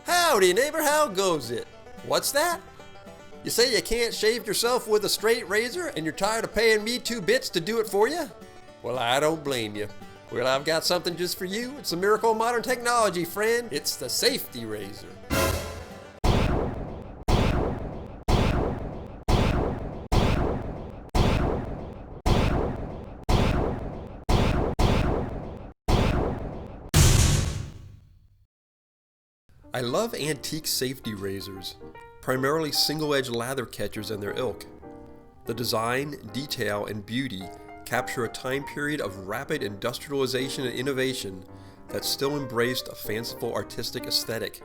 Howdy neighbor, how goes it? What's that? You say you can't shave yourself with a straight razor and you're tired of paying me 2 bits to do it for you? Well, I don't blame you. Well, I've got something just for you. It's a miracle of modern technology, friend. It's the safety razor. I love antique safety razors, primarily single-edge lather catchers and their ilk. The design, detail, and beauty capture a time period of rapid industrialization and innovation that still embraced a fanciful artistic aesthetic.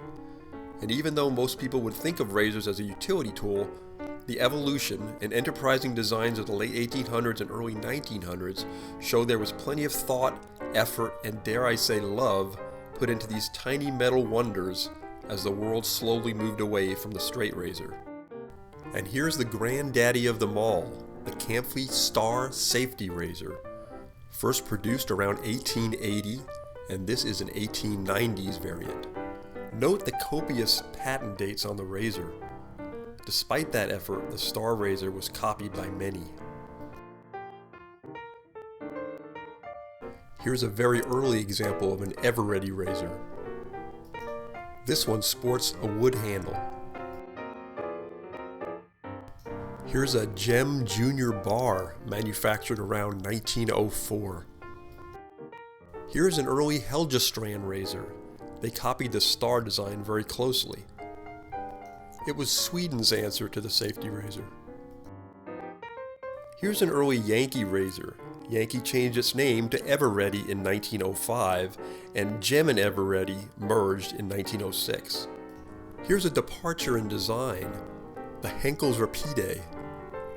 And even though most people would think of razors as a utility tool, the evolution and enterprising designs of the late 1800s and early 1900s show there was plenty of thought, effort, and dare I say love put into these tiny metal wonders as the world slowly moved away from the straight razor. And here's the granddaddy of them all, the Camphy Star Safety Razor. First produced around 1880, and this is an 1890s variant. Note the copious patent dates on the razor. Despite that effort, the Star Razor was copied by many. Here's a very early example of an ever-ready razor. This one sports a wood handle. Here's a Gem Junior bar manufactured around 1904. Here's an early Helgestrand razor. They copied the star design very closely. It was Sweden's answer to the safety razor. Here's an early Yankee razor. Yankee changed its name to Ever-Ready in 1905, and Gem and Ever-Ready merged in 1906. Here's a departure in design, the Henkel's Rapide.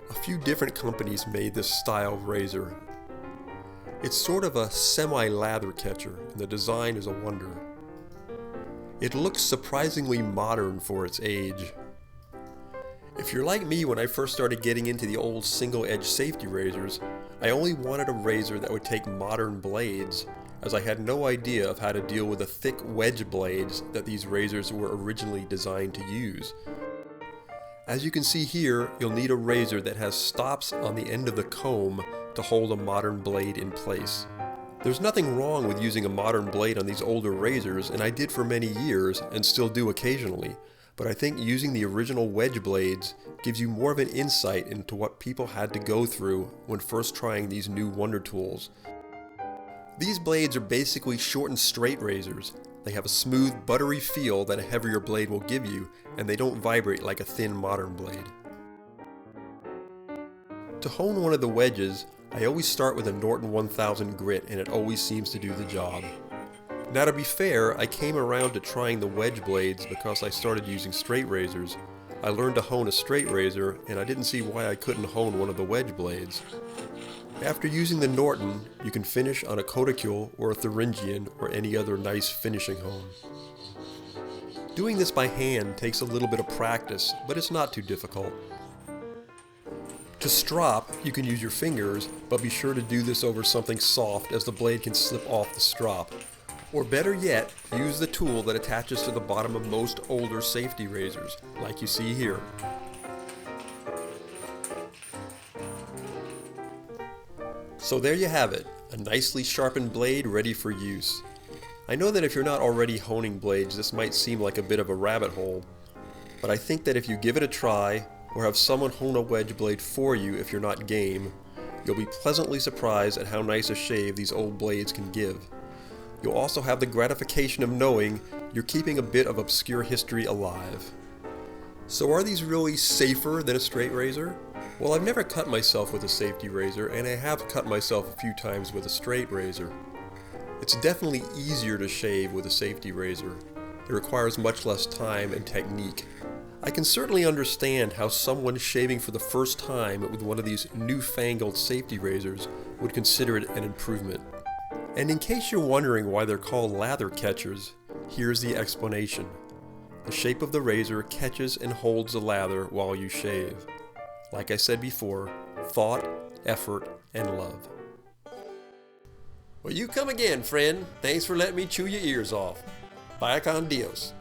A few different companies made this style of razor. It's sort of a semi-lather catcher, and the design is a wonder. It looks surprisingly modern for its age. If you're like me when I first started getting into the old single-edge safety razors, I only wanted a razor that would take modern blades, as I had no idea of how to deal with the thick wedge blades that these razors were originally designed to use. As you can see here, you'll need a razor that has stops on the end of the comb to hold a modern blade in place. There's nothing wrong with using a modern blade on these older razors, and I did for many years and still do occasionally. But I think using the original wedge blades gives you more of an insight into what people had to go through when first trying these new wonder tools. These blades are basically short and straight razors. They have a smooth, buttery feel that a heavier blade will give you, and they don't vibrate like a thin modern blade. To hone one of the wedges, I always start with a Norton 1000 grit, and it always seems to do the job. Now to be fair, I came around to trying the wedge blades because I started using straight razors. I learned to hone a straight razor, and I didn't see why I couldn't hone one of the wedge blades. After using the Norton, you can finish on a Kodakult or a Thuringian or any other nice finishing hone. Doing this by hand takes a little bit of practice, but it's not too difficult. To strop, you can use your fingers, but be sure to do this over something soft as the blade can slip off the strop. Or better yet, use the tool that attaches to the bottom of most older safety razors, like you see here. So there you have it, a nicely sharpened blade ready for use. I know that if you're not already honing blades, this might seem like a bit of a rabbit hole, but I think that if you give it a try, or have someone hone a wedge blade for you if you're not game, you'll be pleasantly surprised at how nice a shave these old blades can give. You'll also have the gratification of knowing you're keeping a bit of obscure history alive. So are these really safer than a straight razor? Well, I've never cut myself with a safety razor, and I have cut myself a few times with a straight razor. It's definitely easier to shave with a safety razor. It requires much less time and technique. I can certainly understand how someone shaving for the first time with one of these newfangled safety razors would consider it an improvement. And in case you're wondering why they're called lather catchers, here's the explanation. The shape of the razor catches and holds the lather while you shave. Like I said before, thought, effort, and love. Well, you come again, friend. Thanks for letting me chew your ears off. Vaya con Dios.